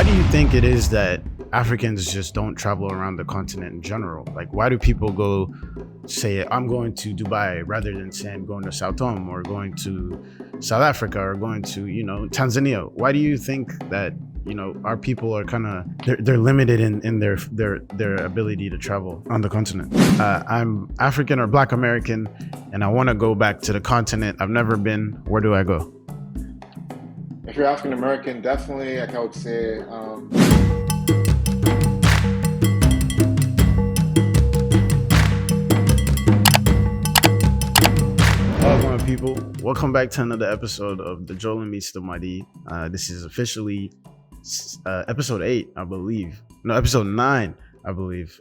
Why do you think it is that Africans just don't travel around the continent in general? Like, why do people go say, I'm going to Dubai rather than saying going to Sao Tome or going to South Africa or going to, Tanzania? Why do you think that, our people are kind of, they're limited in their ability to travel on the continent? I'm African or Black American, and I want to go back to the continent. I've never been. Where do I go? If you're African American, definitely, like I would say, Welcome, people. Welcome back to another episode of the Joel and Meets the Muddy. This is officially episode 8, I believe. No, episode 9, I believe.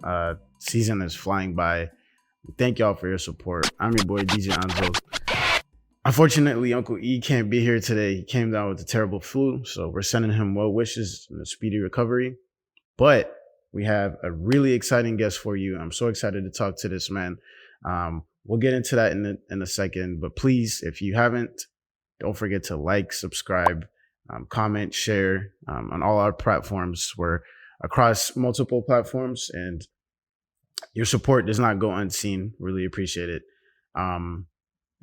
Season is flying by. Thank y'all for your support. I'm your boy, DJ Anzo. Unfortunately, Uncle E can't be here today. He came down with a terrible flu, so we're sending him well wishes and a speedy recovery. But we have a really exciting guest for you. I'm so excited to talk to this man. We'll get into that in a second, but please, if you haven't, don't forget to like, subscribe, comment, share on all our platforms. We're across multiple platforms, and your support does not go unseen. Really appreciate it.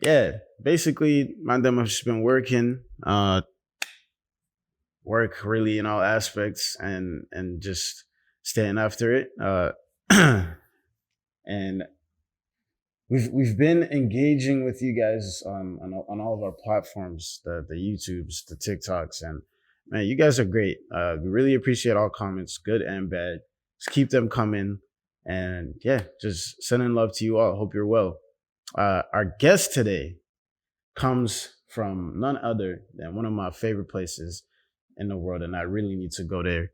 Yeah, basically, my demo has been working, work really in all aspects, and just staying after it. And we've been engaging with you guys on all of our platforms, the YouTubes, the TikToks, and man, you guys are great. We really appreciate all comments, good and bad. Just keep them coming, and yeah, just sending love to you all. Hope you're well. Our guest today comes from none other than one of my favorite places in the world, and I really need to go there.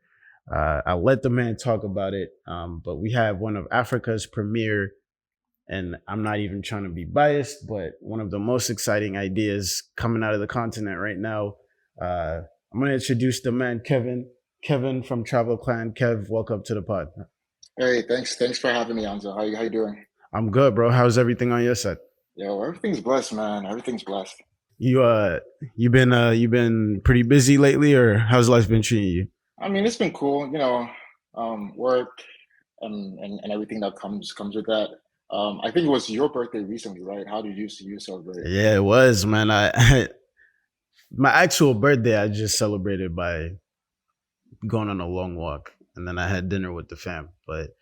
I'll let the man talk about it, but we have one of Africa's premier, and I'm not even trying to be biased, but one of the most exciting ideas coming out of the continent right now. I'm going to introduce the man, Kevin from TravelClan. Kev, welcome to the pod. hey, thanks for having me, Anzo. How you doing? I'm good, bro. How's everything on your side? Yo, everything's blessed, man. Everything's blessed. You've been pretty busy lately, or how's life been treating you? I mean, it's been cool, work and everything that comes with that. I think it was your birthday recently, right? How did you celebrate? Yeah, it was, man. I my actual birthday I just celebrated by going on a long walk, and then I had dinner with the fam. But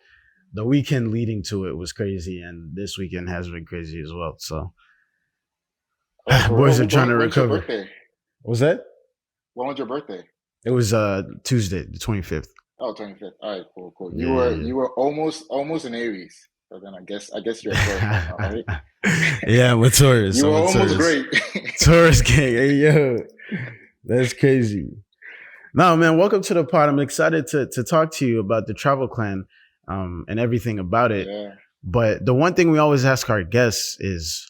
the weekend leading to it was crazy, and this weekend has been crazy as well. So Oh, for boys real? are trying to When's your recover. birthday? What was that? When was your birthday? It was Tuesday, the 25th. Oh, 25th. All right, cool. You Yeah, were yeah. you were almost an Aries. So then I guess you're a Taurus right now, right? Yeah, I'm a Taurus. You I'm were a almost Taurus. great. Taurus gang. Hey yo, that's crazy. No, man, welcome to the pod. I'm excited to talk to you about the Travel Clan and everything about it. Yeah. But the one thing we always ask our guests is,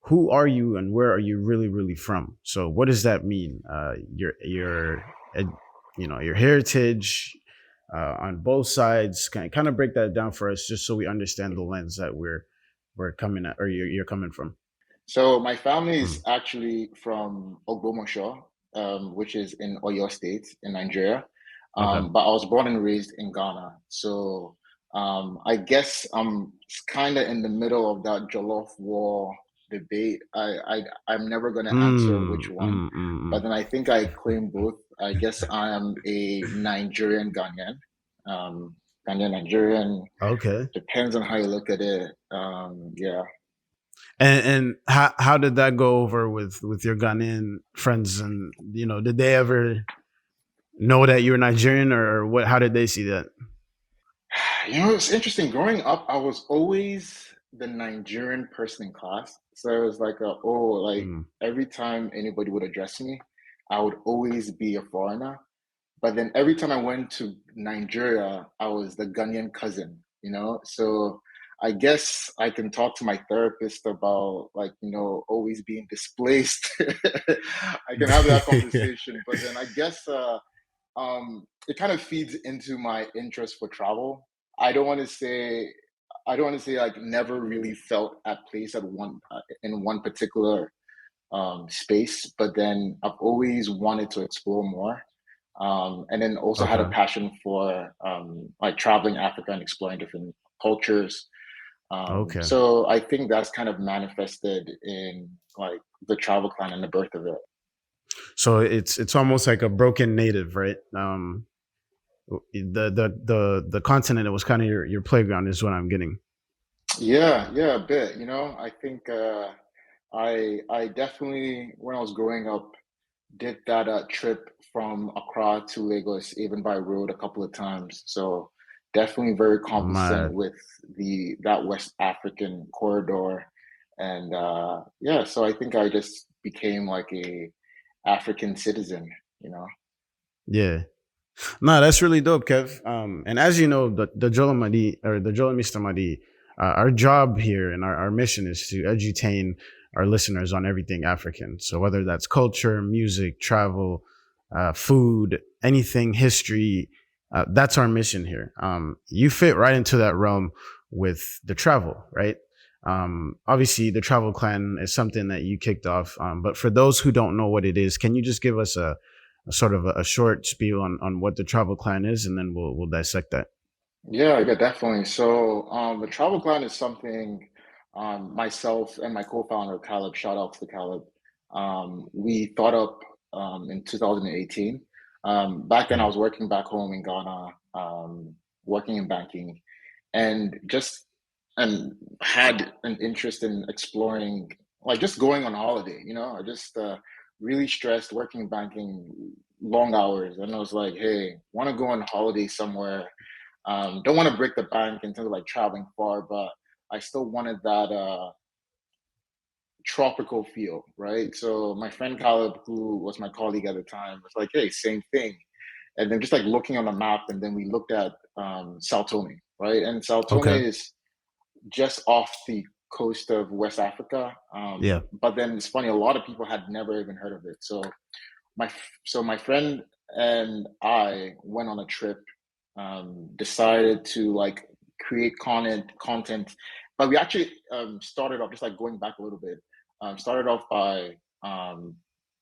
who are you and where are you really, really from? So what does that mean? Your heritage on both sides. Kind of break that down for us, just so we understand the lens that we're coming at, or you're coming from. So my family is Mm. actually from Ogbomoso, which is in Oyo State in Nigeria. Okay. But I was born and raised in Ghana. So I guess I'm kind of in the middle of that Jollof war debate. I'm never going to answer which one, but then I think I claim both. I guess I am a Nigerian Ghanaian. Um, Ghanaian Nigerian, Okay. depends on how you look at it. Yeah. And how did that go over with your Ghanaian friends? And did they ever know that you were Nigerian, or what? How did they see that? It's interesting. Growing up, I was always the Nigerian person in class. So it was like, like Mm. every time anybody would address me, I would always be a foreigner. But then every time I went to Nigeria, I was the Ghanaian cousin, So I guess I can talk to my therapist about, like, always being displaced. I can have that conversation. But then I guess it kind of feeds into my interest for travel. I don't want to say I don't want to say like never really felt at place at one in one particular space, but then I've always wanted to explore more. And then also had a Okay. passion for like traveling Africa and exploring different cultures. Okay. So I think that's kind of manifested in like the travel clan and the birth of it. So it's almost like a broken native, right? The continent, it was kind of your playground, is what I'm getting. Yeah, yeah, a bit. I think I definitely when I was growing up did that trip from Accra to Lagos, even by road, a couple of times. So definitely very conversant My with the that West African corridor, and yeah, so I think I just became like a African citizen. You know. yeah. No, that's really dope, Kev. And as you know, the Jolamadi or the Jolamista Madi, our job here and our mission is to edutain our listeners on everything African. So whether that's culture, music, travel, food, anything, history, that's our mission here. You fit right into that realm with the travel, right? Obviously, the Travel Clan is something that you kicked off. But for those who don't know what it is, can you just give us a sort of a short spiel on what the Travel Clan is, and then we'll dissect that. Yeah, yeah, definitely. So, the travel plan is something myself and my co-founder Caleb, shout out to Caleb, we thought up in 2018. Back then, I Yeah, was working back home in Ghana, working in banking, and just and had an interest in exploring, like just going on holiday. I just really stressed working in banking, long hours, and I was like, hey, want to go on holiday somewhere. Don't want to break the bank in terms of like traveling far, but I still wanted that tropical feel, right? So my friend Caleb, who was my colleague at the time, was like, "Hey, same thing." And then just like looking on the map, and then we looked at Sao Tome, right? And Sao Tome okay, is just off the coast of West Africa. yeah, But then it's funny, a lot of people had never even heard of it. My friend and I went on a trip, decided to like create content, but we actually started off just like going back a little bit. Started off by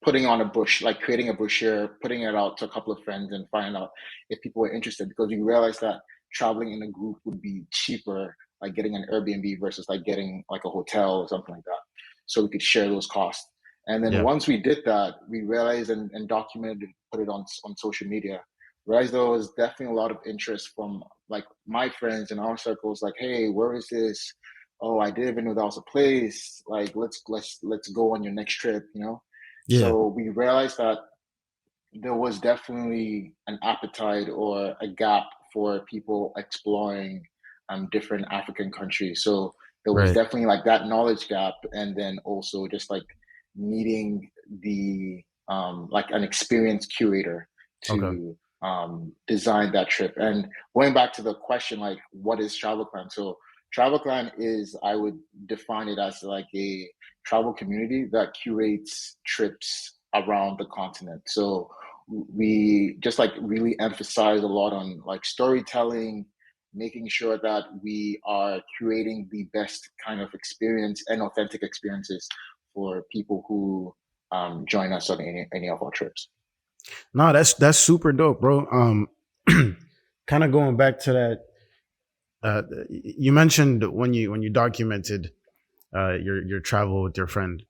putting on a bush, like creating a brochure, putting it out to a couple of friends, and finding out if people were interested because we realized that traveling in a group would be cheaper, like getting an Airbnb versus like getting like a hotel or something like that. So we could share those costs. And then yeah, once we did that, we realized and documented, put it on social media. Realized there was definitely a lot of interest from like my friends in our circles, like, hey, where is this? Oh, I didn't even know that was a place. Like, let's go on your next trip. yeah, So we realized that there was definitely an appetite or a gap for people exploring different African countries. So there was right, definitely like that knowledge gap, and then also just like needing the like an experienced curator okay, to design that trip. And going back to the question, like, what is Travel Clan? So Travel Clan is, I would define it as like a travel community that curates trips around the continent. So we just like really emphasize a lot on like storytelling, making sure that we are creating the best kind of experience and authentic experiences for people who join us on any of our trips. no, that's super dope, bro. Kind of going back to that, you mentioned when you documented your travel with your friend,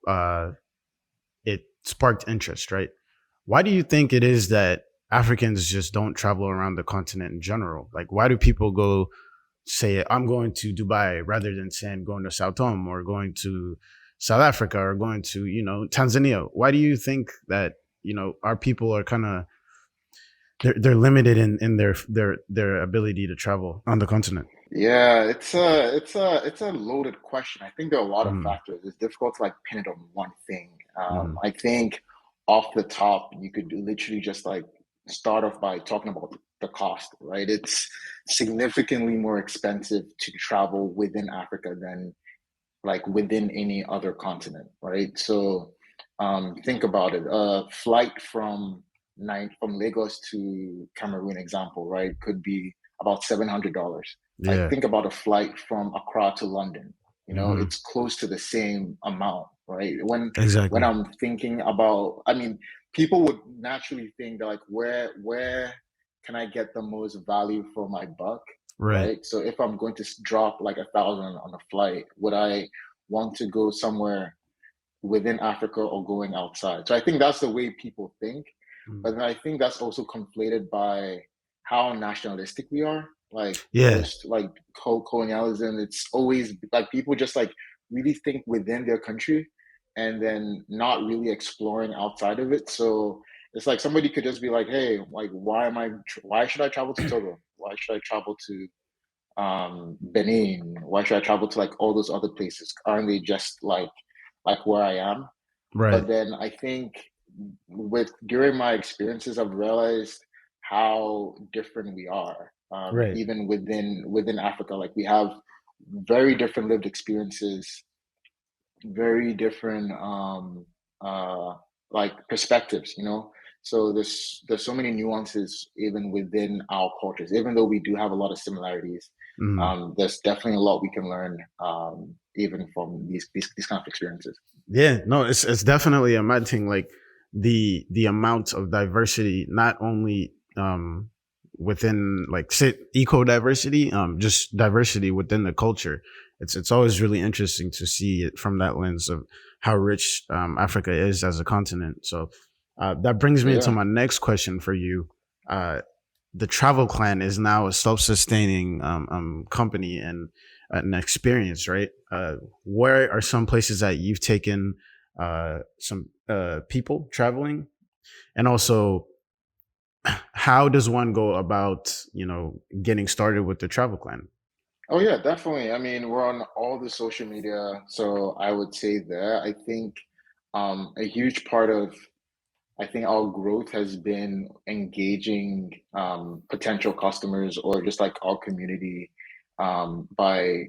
it sparked interest, right? Why do you think it is that Africans just don't travel around the continent in general? Like, why do people go say I'm going to Dubai rather than saying going to Sao Tome or going to South Africa or going to Tanzania? Why do you think that our people are kind of they're limited in their ability to travel on the continent? Yeah, it's a loaded question. I think there are a lot of Mm, factors. It's difficult to like pin it on one thing. mm, I think off the top, you could literally just like start off by talking about the cost, right? It's significantly more expensive to travel within Africa than like within any other continent, right? So think about it. A flight from Lagos to Cameroon, example, right, could be about $700. Like yeah. think about a flight from Accra to London. Hmm. It's close to the same amount, right? When Exactly. I'm thinking about, I mean, people would naturally think that like where can I get the most value for my buck, Right. right? So if I'm going to drop like 1,000 on a flight, would I want to go somewhere within Africa or going outside? So I think that's the way people think, but Mm. then I think that's also conflated by how nationalistic we are. Like Yeah. post like colonialism, it's always like people just like really think within their country and then not really exploring outside of it. So it's like somebody could just be like, hey, like why should I travel to Togo? Why should I travel to Benin? Why should I travel to like all those other places? Aren't they just like where I am? Right. But then I think with during my experiences, I've realized how different we are. Right. Even within Africa, like we have very different lived experiences, very different like perspectives, you know. So there's so many nuances even within our cultures, even though we do have a lot of similarities. Mm. There's definitely a lot we can learn, even from these kind of experiences. Yeah, no, it's definitely a mad thing. Like the amount of diversity, not only within like say eco diversity, just diversity within the culture. It's always really interesting to see it from that lens of how rich Africa is as a continent. So that brings me into Yeah. my next question for you. Uh, the Travel Clan is now a self-sustaining company and an experience, right? Where are some places that you've taken some people traveling, and also how does one go about getting started with the Travel Clan? Oh yeah, definitely. I mean, we're on all the social media, so I would say that I think a huge part of I think our growth has been engaging potential customers or just like our community by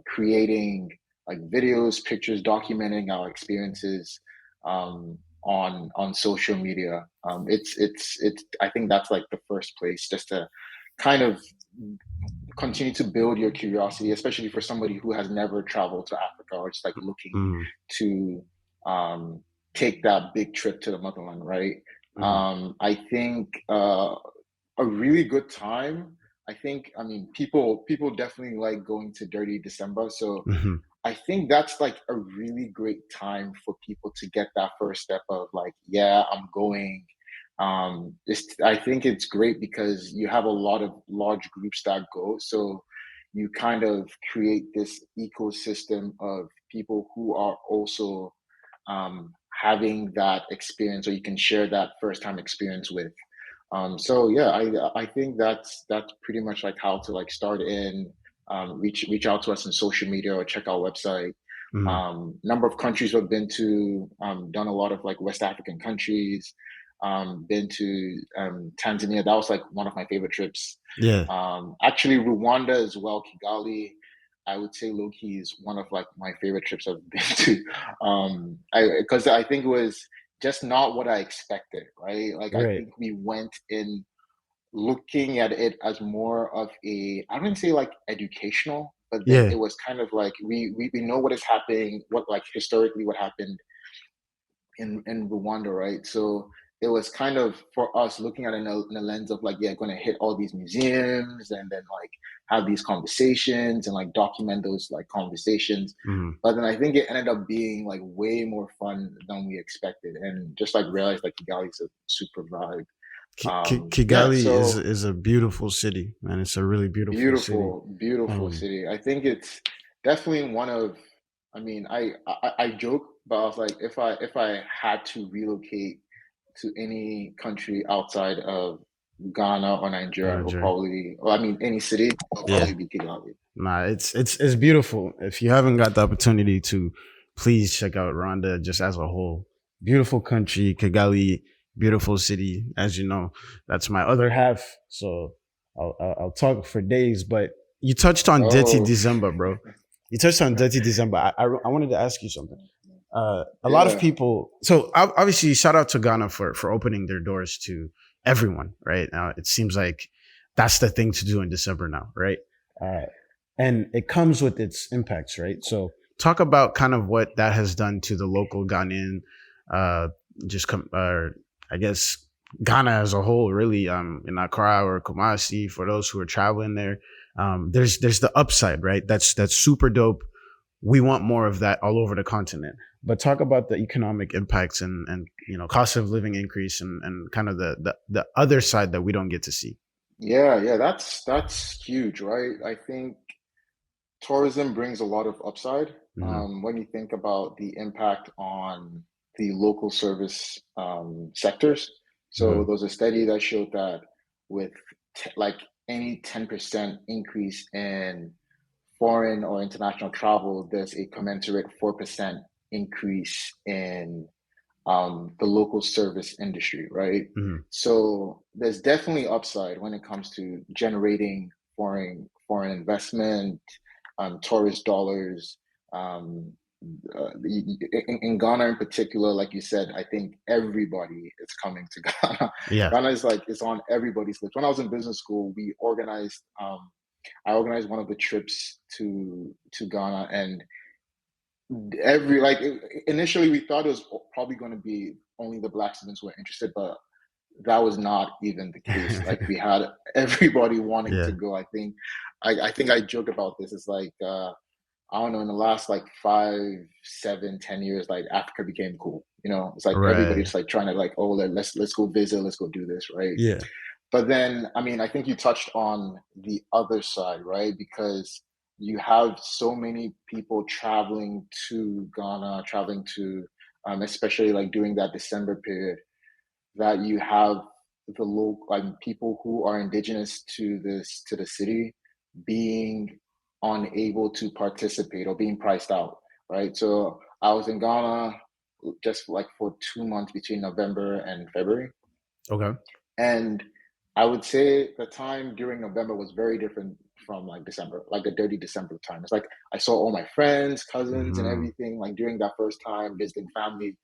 creating like videos, pictures, documenting our experiences on social media. It's I think that's like the first place just to kind of continue to build your curiosity, especially for somebody who has never traveled to Africa or just like looking Mm, to um, take that big trip to the motherland, right? mm, I think a really good time. I think I mean people definitely like going to Dirty December, so mhm. I think that's like a really great time for people to get that first step of like, yeah, I'm going. I think it's great because you have a lot of large groups that go, so you kind of create this ecosystem of people who are also having that experience, or you can share that first time experience with. So yeah, I think that's pretty much like how to like start in, reach out to us on social media or check our website. Mhm. Number of countries we've been to, done a lot of like West African countries, been to Tanzania. That was like one of my favorite trips. Yeah. Actually, Rwanda as well, Kigali. I would say low key is one of like my favorite trips I've been to. I because I think it was just not what I expected, right? Like I Right. think we went in looking at it as more of I wouldn't say like educational, but then it Yeah. was kind of like we know what is happening, what like historically what happened in Rwanda, right? So it was kind of for us looking at it in a lens of like, yeah, going to hit all these museums and then like have these conversations and like document those like conversations. Mhm. But then I think it ended up being like way more fun than we expected, and just like realized like Kigali is a super vibe. Yeah, Kigali is so is a beautiful city, man. It's a really beautiful city. beautiful, beautiful Um, city. I think it's definitely one of. I mean, I joke, but I was like, if I had to relocate to any country outside of Ghana or Nigeria, it will Nigeria. probably, well, I mean, any city, it'll Yeah. probably be Kigali. Nah, it's beautiful. If you haven't got the opportunity to, please check out Rwanda just as a whole. Beautiful country, Kigali, beautiful city. As you know, that's my other half. So I'll talk for days. But you touched on Dirty Oh, December, bro. You touched on Dirty December. I wanted to ask you something. A lot of yeah. people. So obviously, shout out to Ghana for opening their doors to everyone. Right now, it seems like that's the thing to do in December now, right? Uh, and it comes with its impacts, right? So talk about kind of what that has done to the local Ghanaian, uh, I guess Ghana as a whole, really, in Accra or Kumasi, for those who are traveling there. There's the upside, right? That's super dope. We want more of that all over the continent. But talk about the economic impacts and cost of living increase and kind of the other side that we don't get to see. Yeah, yeah, that's huge, right? I think tourism brings a lot of upside. Hmm. When you think about the impact on the local service sectors. So Hmm. there was a study that showed that with like any 10% increase in foreign or international travel, there's a commensurate 4% increase in the local service industry, right? Hmm. So there's definitely upside when it comes to generating foreign investment, tourist dollars. Um, in Ghana in particular, like you said, I think everybody is coming to Ghana. Yeah. Ghana is like it's on everybody's list. When I was in business school, we organized. I organized one of the trips to Ghana, and every like initially we thought it was probably going to be only the black students who were interested, but that was not even the case. Like we had everybody wanting to Yeah. go. I think I joke about this. It's like I don't know, in the last like 5, 7, 10 years, like Africa became cool. It's like Right. everybody's like trying to like, oh, let's go visit, let's go do this, right? Yeah. But then, I mean, I think you touched on the other side, right? Because you have so many people traveling to Ghana, traveling to, especially like during that December period, that you have the local like people who are indigenous to the city being unable to participate or being priced out, right? So I was in Ghana just like for 2 months between November and February. Okay. And I would say the time during November was very different from like December, like a dirty December time. It's like I saw all my friends, cousins, and Hmm. everything like during that first time visiting family.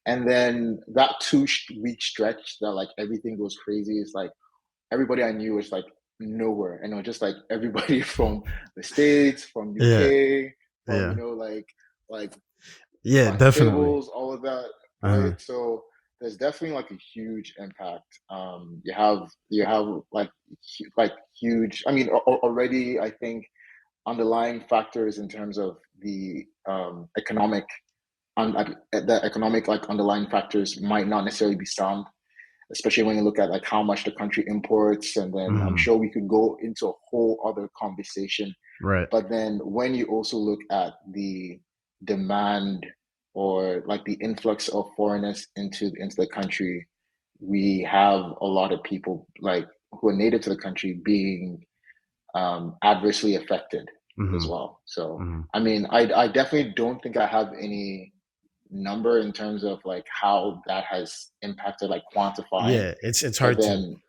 And then that 2 week stretch that like everything goes crazy is like everybody I knew was like nowhere. And it was just like everybody from the States, from Yeah. UK, from, Yeah. like Yeah. buying Definitely. tables, all of that, Uh-huh. right? So there's definitely like a huge impact. You have like huge. I mean, already I think underlying factors in terms of the economic like underlying factors might not necessarily be sound, especially when you look at like how much the country imports, and then I'm Hmm. sure we could go into a whole other conversation. Right. But then when you also look at the demand or like the influx of foreigners into the country, we have a lot of people like who are native to the country being adversely affected as Hmm. well. So Hmm. I mean, I definitely don't think I have any number in terms of like how that has impacted like quantifying, Yeah. It's but hard to. then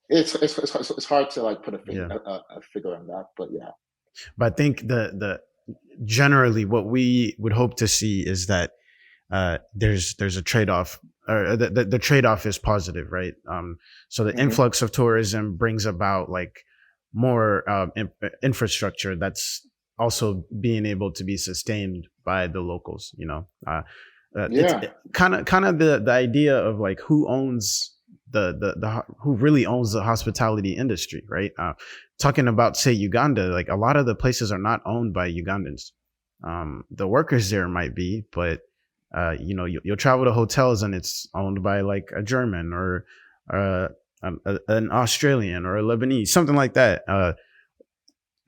it's hard to like put Yeah. a figure on that. But yeah, But I think the generally what we would hope to see is that there's a trade off, or the trade off is positive, right? So the hmm influx of tourism brings about like more infrastructure that's also being able to be sustained by the locals. It's yeah, kind of the idea of like who owns who really owns the hospitality industry, right? Talking about say Uganda, like a lot of the places are not owned by Ugandans. The workers there might be, but you'll travel to hotels and it's owned by like a German or uh, an Australian or a Lebanese, something like that.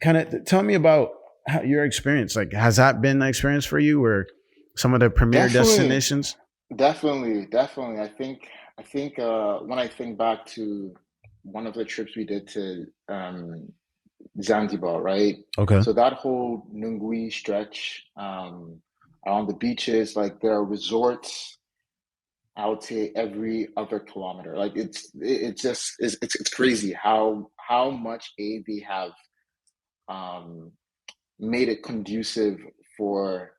Kind of tell me about your experience. Like, has that been an experience for you, or some of the premier definitely, destinations? definitely. I think when I think back to one of the trips we did to Zanzibar, right? Okay. So that whole Nungwi stretch around the beaches, like there are resorts, I would say every other kilometer. Like it's crazy how much aid they have um, made it conducive for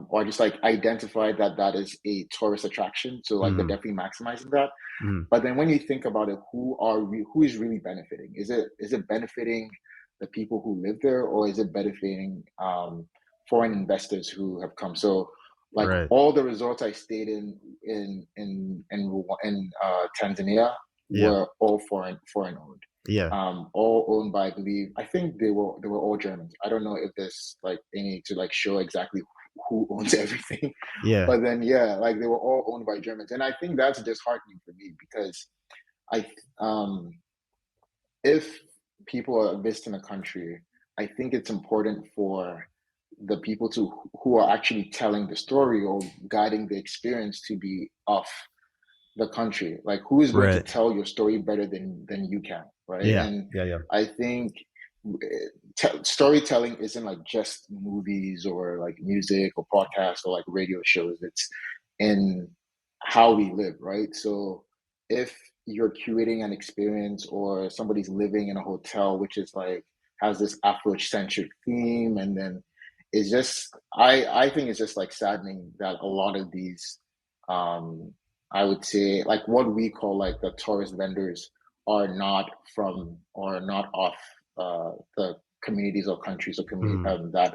or just like identified that that is a tourist attraction. So like they're Hmm. definitely maximizing that. Hmm. But then when you think about it, who is really benefiting? Is it benefiting the people who live there, or is it benefiting foreign investors who have come? So Like Right. all the resorts I stayed in Tanzania Yeah. were all foreign owned. Yeah. All owned by, I believe, I think they were all Germans. I don't know if there's like any to like show exactly who owns everything, Yeah. but then yeah, like they were all owned by Germans, and I think that's disheartening for me because I if people are visiting a country, I think it's important for the people to who are actually telling the story or guiding the experience to be of the country. Like who is going to Right. tell your story better than you can, right? Yeah. And Yeah. Yeah. I think storytelling isn't like just movies or like music or podcasts or like radio shows. It's in how we live, right? So if you're curating an experience or somebody's living in a hotel which is like has this Afrocentric theme, and then it's just I think it's just like saddening that a lot of these um I would say like what we call like the tourist vendors are not from or not of the communities or countries or community Mhm.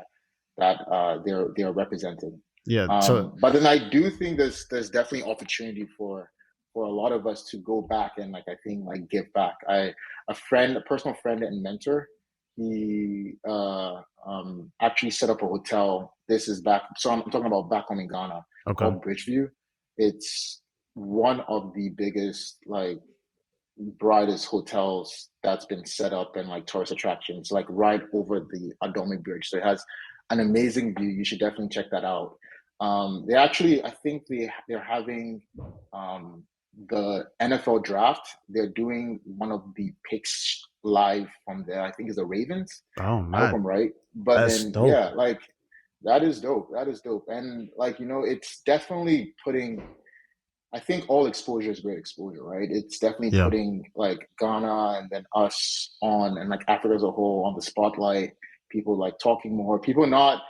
they're represented. Yeah. So But then I do think there's definitely opportunity for a lot of us to go back and like I think like give back. A personal friend and mentor, he actually set up a hotel. This is back, so I'm talking about back home in Ghana, okay. called Bridgeview. It's one of the biggest like brightest hotels that's been set up and like tourist attractions, like right over the Adomi Bridge. So it has an amazing view. You should definitely check that out. They actually, I think they're having um, the NFL draft. They're doing one of the picks live from there. I think it's the Ravens. Oh I hope man, I'm right. But that's then dope. yeah, like that is dope. That is dope. And like it's definitely putting I think all exposure is great exposure, right? It's definitely Yeah. putting like Ghana and then us on and like Africa as a whole on the spotlight. People like talking more. People not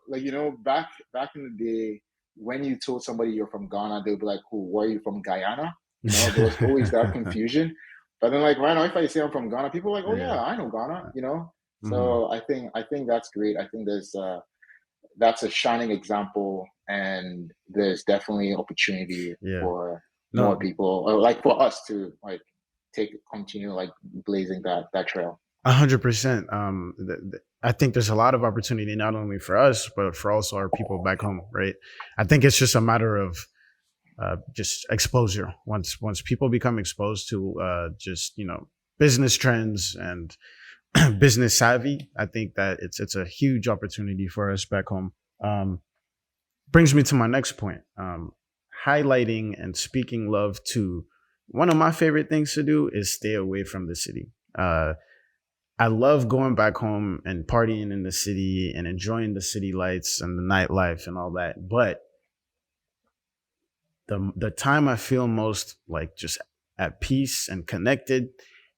like back in the day when you told somebody you're from Ghana, they'd be like, "Who? Where are you from? Guyana?" There was always that confusion. But then like right now, if I say I'm from Ghana, people are like, "Oh Yeah. yeah, I know Ghana." Hmm. So I think that's great. I think that's a shining example, and there's definitely opportunity Yeah. for more No, people or like for us to like continue like blazing that trail. 100%. I think there's a lot of opportunity not only for us but for also our people back home, right? I think it's just a matter of just exposure. Once people become exposed to just business trends and business savvy, I think that it's a huge opportunity for us back home. Um, Brings me to my next point. Highlighting and speaking love to one of my favorite things to do is stay away from the city. I love going back home and partying in the city and enjoying the city lights and the nightlife and all that. But the time I feel most like just at peace and connected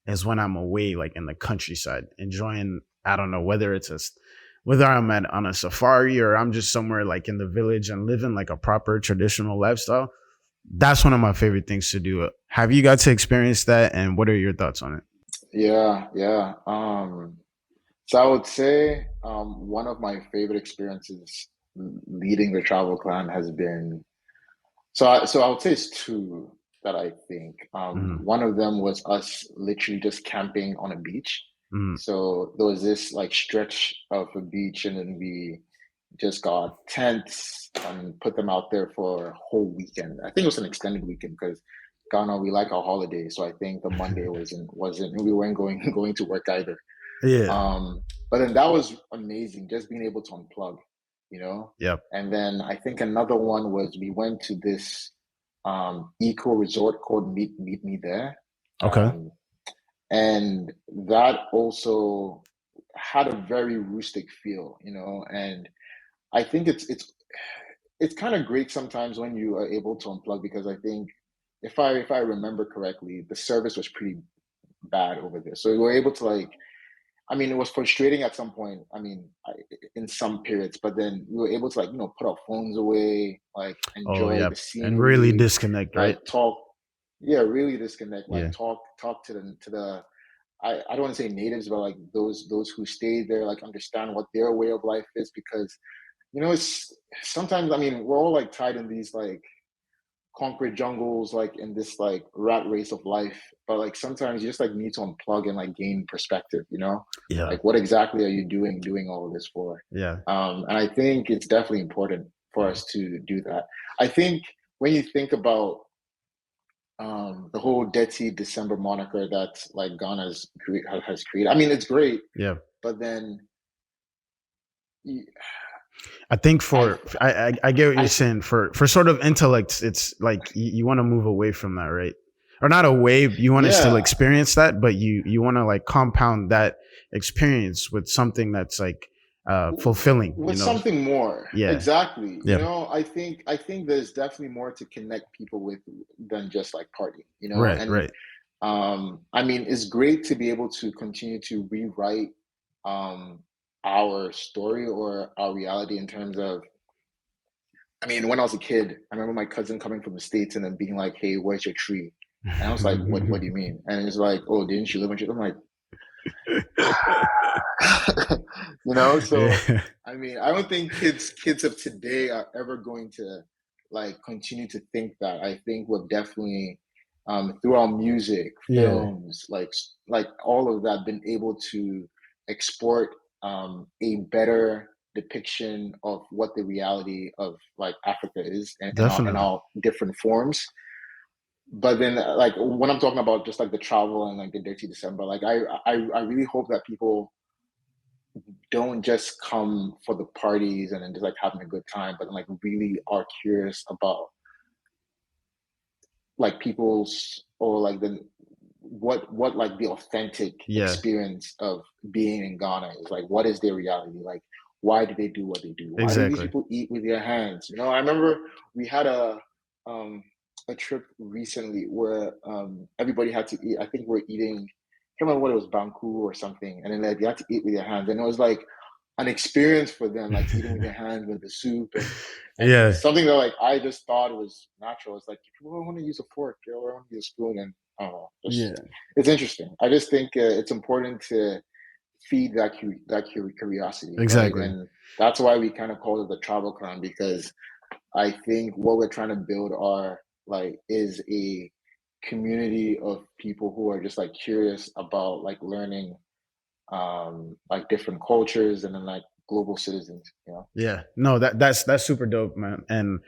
is when I'm away, like in the countryside, enjoying. I don't know whether I'm at on a safari or I'm just somewhere like in the village and living like a proper traditional lifestyle. That's one of my favorite things to do. Have you got to experience that? And what are your thoughts on it? Yeah, yeah. So I would say one of my favorite experiences leading the travel clan has been so I would say it's two that I think. Mm-hmm. One of them was us literally just camping on a beach. Mm-hmm. So there was this like stretch of a beach, and then we just got tents and put them out there for a whole weekend. I think it was an extended weekend because Ghana, we like our holidays. So I think the Monday wasn't we weren't going going to work either. Yeah. But then that was amazing, just being able to unplug, you know. Yep. And then I think another one was we went to this eco resort called Meet Me There, Okay. um, and that also had a very rustic feel, And I think it's kind of great sometimes when you are able to unplug because I think if I remember correctly, the service was pretty bad over there, so we were able to like I mean, it was frustrating at some point. I mean, in some periods, but then we were able to like put our phones away, like Oh, enjoy yep. the And really scenery, disconnect, like right? talk, yeah, really disconnect, like Yeah. talk to the I don't want to say natives, but like those who stay there, like understand what their way of life is because it's sometimes, I mean, we're all like tied in these like concrete jungles, like in this like rat race of life. But like sometimes you just like need to unplug and like gain perspective, Yeah. like what exactly are you doing all of this for? Yeah. And I think it's definitely important for us to do that. I think when you think about the whole Detty December moniker that like has created, I mean, it's great, Yeah. but then I think I I get what you're I saying. For sort of intellects, it's like you want to move away from that, right? Or not away. You want to still yeah, experience that, but you want to like compound that experience with something that's like fulfilling. with something more. Yeah. Exactly. Yeah. I think there's definitely more to connect people with than just like party, Right. and Right. I mean, it's great to be able to continue to rewrite um our story or our reality in terms of, I mean, when I was a kid, I remember my cousin coming from the States and then being like, "Hey, where's your tree?" And I was like, "What do you mean?" And it's like, "Oh, didn't you live in tree?" I'm like, so Yeah. I mean, I don't think kids of today are ever going to like continue to think that. I think we've definitely through our music, Yeah. films, like all of that, been able to export a better depiction of what the reality of like Africa is, in Definitely. all different forms. But then like when I'm talking about just like the travel and like the Dirty December, like I really hope that people don't just come for the parties and then just like having a good time, but like really are curious about like people's, or like the what like the authentic Yeah. experience of being in Ghana is like. What is their reality? Like, why do they do what they do? Why do these Exactly. people eat with their hands? I remember we had um a trip recently where everybody had to eat. I think we're eating. I can't remember what it was, Banku or something, and then like you had to eat with your hands, and it was like an experience for them, like eating with their hands with the soup and Yeah. something that like I just thought was natural. It's like people don't want to use a fork, they don't want to use a spoon, and I don't know, just Yeah. it's interesting. I just think it's important to feed that curiosity, right? Exactly. And that's why we kind of call it the travel clan, because I think what we're trying to build are like is a community of people who are just like curious about like learning like different cultures and then like global citizens. Yeah. No, that's super dope, man. And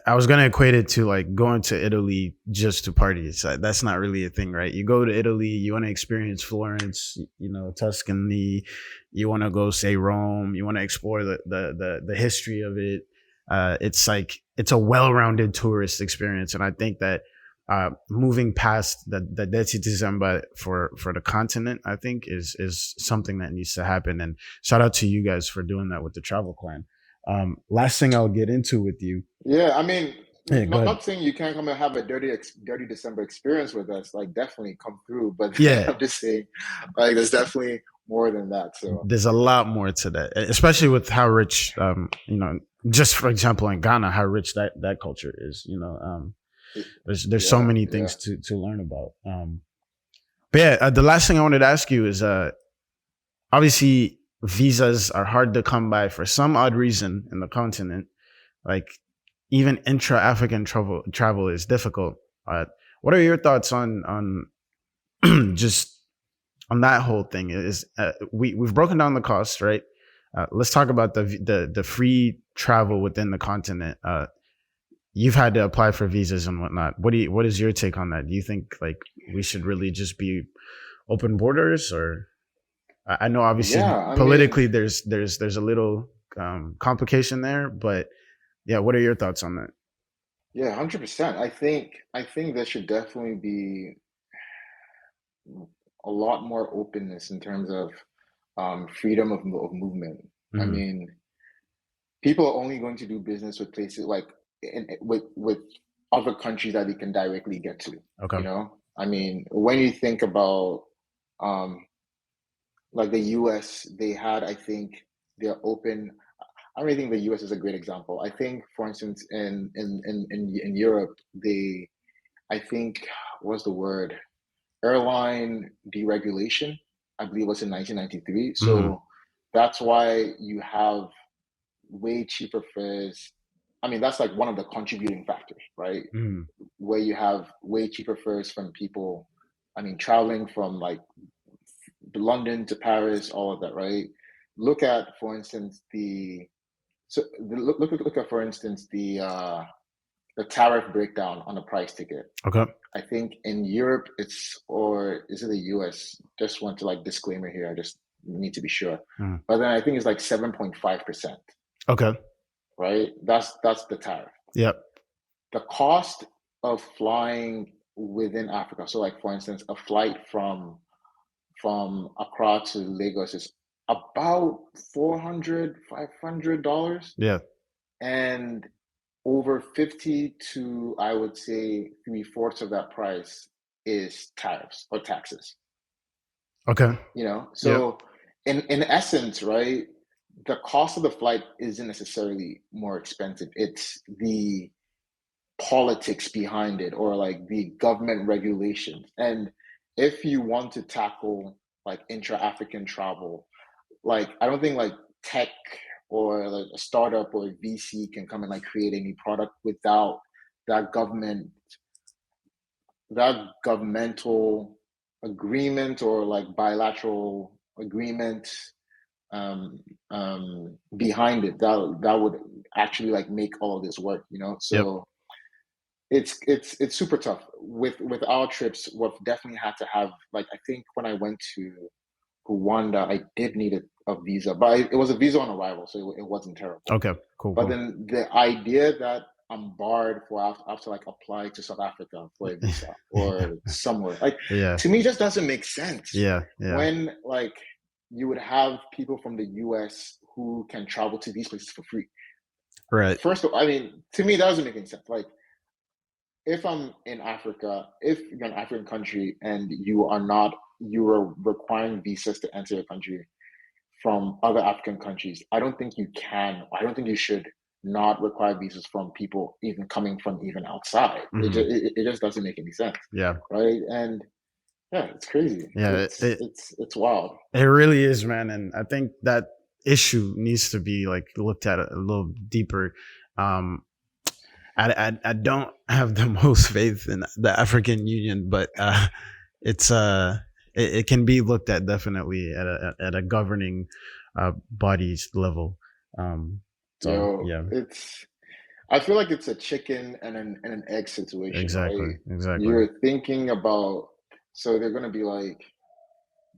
I was gonna equate it to like going to Italy just to party. That's not really a thing, right? You go to Italy, you want to experience Florence, Tuscany. You want to go say Rome. You want to explore the history of it. It's like it's a well-rounded tourist experience, and I think that moving past the Detty December for the continent, I think is something that needs to happen. And shout out to you guys for doing that with the Travel Clan. Last thing I'll get into with you. Yeah, I mean, Yeah, go ahead. not saying you can't come and have a dirty December experience with us. Like, definitely come through. But Yeah, I'm just saying, like, there's definitely more than that. So, there's a lot more to that, especially with how rich, just for example, in Ghana, how rich that culture is. There's so yeah, many yeah, things to learn about. But yeah, the last thing I wanted to ask you is, obviously, visas are hard to come by for some odd reason in the continent. Like even intra-African travel is difficult. What are your thoughts on just on that whole thing? Is we've broken down the cost, right? Let's talk about the free travel within the continent. You've had to apply for visas and whatnot. What is your take on that? Do you think like we should really just be open borders, or I know obviously yeah. I mean, politically there's a little complication there, but yeah, what are your thoughts on that? yeah, 100%. I think there should definitely be a lot more openness in terms of freedom of movement. I Mm-hmm. mean, people are only going to do business with places like with other countries that they can directly get to. Okay. I mean, when you think about um, like the U.S., they had, I think, they're open. I really think the U.S. is a great example. I think, for instance, in Europe, I think, what's the word? Airline deregulation, I believe, was in 1993. Mm-hmm. So that's why you have way cheaper fares. I mean, that's like one of the contributing factors, right? Mm. Where you have way cheaper fares from people. I mean, traveling from like London to Paris, all of that, right? Look at, for instance, look at, for instance, the tariff breakdown on the price ticket. Okay. I think in Europe or is it the US? Just want to like disclaimer here. I just need to be sure. Mm. But then I think it's like 7.5%, Okay. right? That's the tariff. Yep. The cost of flying within Africa. So like for instance, a flight from Accra to Lagos is about $400-$500. Yeah. And over 50 to, I would say, three-fourths of that price is tariffs or taxes. Okay. Yep. So In essence, right, the cost of the flight isn't necessarily more expensive. It's the politics behind it, or like the government regulations. And if you want to tackle like intra-African travel, like I don't think like tech or like a startup or a VC can come and like create any product without that governmental agreement or like bilateral agreement um behind it that would actually like make all of this work, you know. yep. So it's super tough with our trips. We've definitely had to have, like, I think when I went to Rwanda, I did need a visa, but it was a visa on arrival, so it wasn't terrible. Okay. Cool. But Cool. then the idea that I'm barred for after like apply to South Africa for a visa or somewhere, like, Yeah. to me just doesn't make sense. Yeah. Yeah. When like you would have people from the US who can travel to these places for free. Right. First of all, I mean, to me that doesn't make any sense. Like, if I'm in Africa, if you're an African country and you are requiring visas to enter your country from other African countries, I don't think you should not require visas from people even coming from even outside. Mhm. It just doesn't make any sense, Yeah. right? And yeah, it's crazy. Yeah. It's wild. It really is, man. And I think that issue needs to be like looked at a little deeper. Um, I don't have the most faith in the African Union, but it's it can be looked at definitely at a governing bodies level. So Yo, yeah, I feel like it's a chicken and an egg situation, exactly, right? exactly. You're thinking about, so they're gonna be like,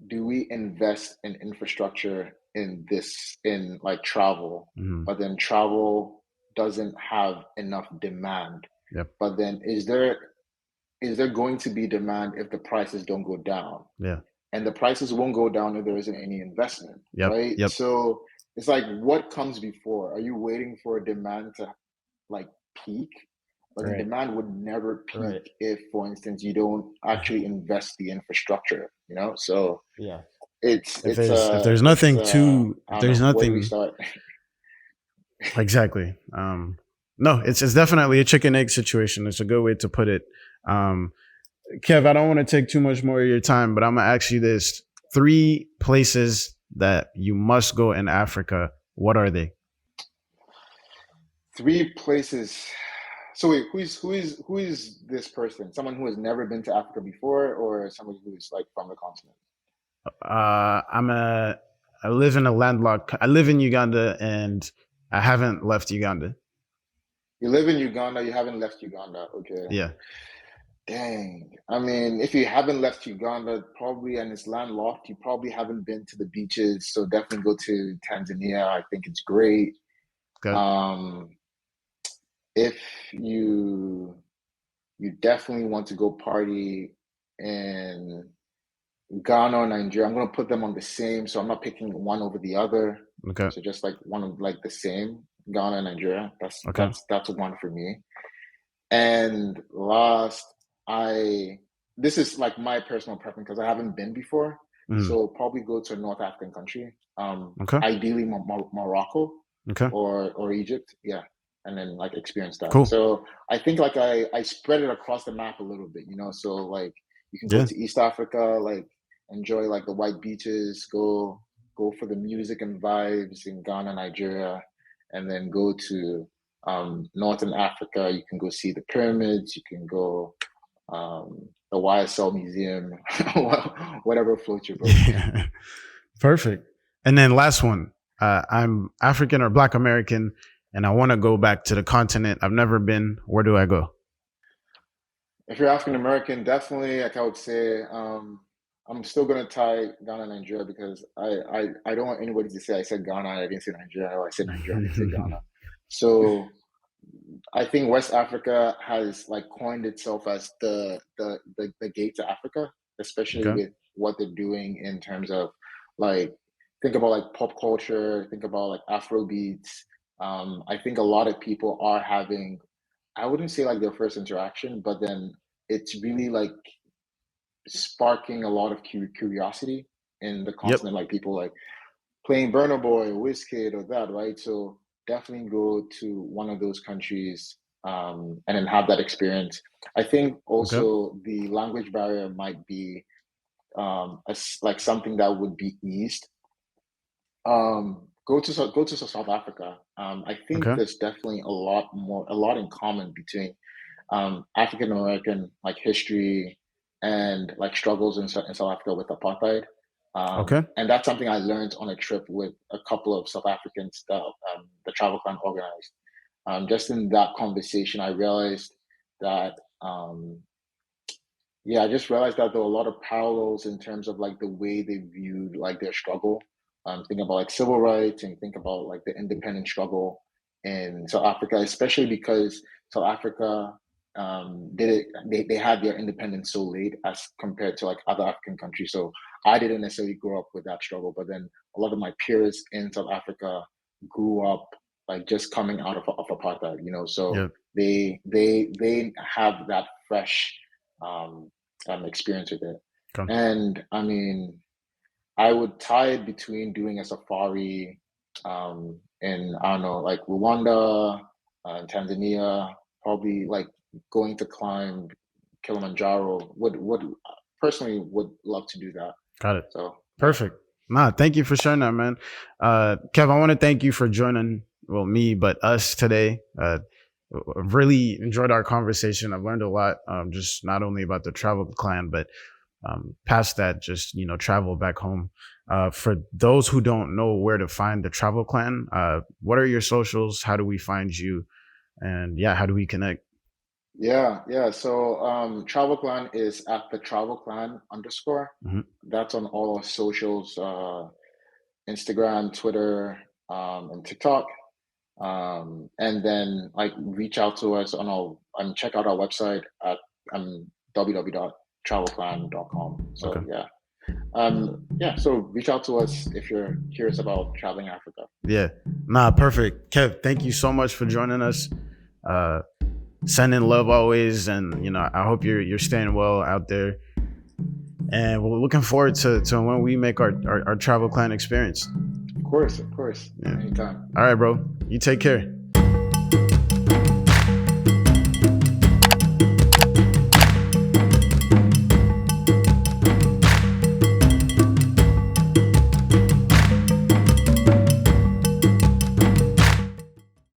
do we invest in infrastructure in like travel, Hmm. but then travel doesn't have enough demand? Yep. But then is there going to be demand if the prices don't go down? Yeah. And the prices won't go down if there isn't any investment, Yep. right? Yep. So it's like, what comes before? Are you waiting for demand to like peak? But then Right. demand would never Right. peak if, for instance, you don't actually invest the infrastructure, you know? So Yeah. it's If it's there's if uh there's it's nothing to I if don't there's know, where do we nothing start? exactly. No, it's definitely a chicken egg situation. It's a good way to put it. Um, Kev, I don't want to take too much more of your time, but I'm gonna ask you this: 3 places that you must go in Africa. What are they? Three places. So wait, who is this person? Someone who has never been to Africa before, or somebody who's like from the continent? I'm a. I live in a landlocked. I live in Uganda, and I haven't left Uganda. You live in Uganda, you haven't left Uganda. Okay. Yeah. Dang. I mean, if you haven't left Uganda, probably, and it's landlocked, you probably haven't been to the beaches. So definitely go to Tanzania. I think it's great. Okay. Um, if you you definitely want to go party in Ghana or Nigeria, I'm gonna put them on the same, so I'm not picking one over the other. Okay. So just like one of like the same, Ghana and Nigeria. Okay. That's one for me. And last, I this is like my personal preference because I haven't been before. Mm. So probably go to a North African country. Okay. Ideally Morocco Okay. or Egypt. Yeah. And then like experience that. Cool. So I think like I spread it across the map a little bit, you know. So like you can go Yeah. to East Africa, like enjoy like the white beaches, go for the music and vibes in Ghana, Nigeria, and then go to Northern Africa. You can go see the pyramids. You can go the YSL Museum, whatever floats your boat. Yeah. Perfect. And then last one. I'm African or Black American, and I want to go back to the continent I've never been. Where do I go? If you're African American, definitely, like I would say, I'm still gonna tie Ghana and Nigeria because I don't want anybody to say I said Ghana, I didn't say Nigeria, or I said Nigeria, I didn't say Ghana. So I think West Africa has like coined itself as the gate to Africa, especially Okay. with what they're doing in terms of like think about like pop culture, think about like Afro beats. I think a lot of people are having, I wouldn't say like their first interaction, but then it's really like sparking a lot of curiosity in the Yep. continent, like people like playing Burner Boy or Wizkid or that, right? So definitely go to one of those countries and then have that experience. I think Okay. also the language barrier might be like something that would be eased. Go to South Africa. I think Okay. there's definitely a lot in common between African American like history and like struggles in South Africa with apartheid. Okay. And that's something I learned on a trip with a couple of South Africans that the TravelClan organized. Just in that conversation, I realized that yeah, I just realized that there were a lot of parallels in terms of like the way they viewed like their struggle. Think about like civil rights and think about like the independent struggle in South Africa, especially because South Africa did it. They had their independence so late as compared to like other African countries. So I didn't necessarily grow up with that struggle, but then a lot of my peers in South Africa grew up like just coming out of apartheid. You know, so Yep. they have that fresh um, experience with it. Okay. And I mean, I would tie it between doing a safari in, I don't know, like Rwanda, Tanzania, probably like going to climb Kilimanjaro. Would personally would love to do that. Got it. So yeah, Perfect. Nah, thank you for sharing that, man. Kev, I want to thank you for joining, well, me, but us today. I've really enjoyed our conversation. I've learned a lot, just not only about the travel clan, but past that, just, travel back home. For those who don't know where to find the travel clan, what are your socials? How do we find you? And yeah, how do we connect? yeah. So TravelClan is at the TravelClan _. Hmm. That's on all our socials, Instagram, Twitter, and TikTok. And then like reach out to us on our and check out our website at www.travelclan.com. Okay. So yeah, so reach out to us if you're curious about traveling Africa. Yeah. Nah, perfect. Kev, thank you so much for joining us. Uh, Sending love always, and I hope you're staying well out there. And we're looking forward to when we make our travel clan experience. Of course, Yeah. anytime. All right, bro. You take care.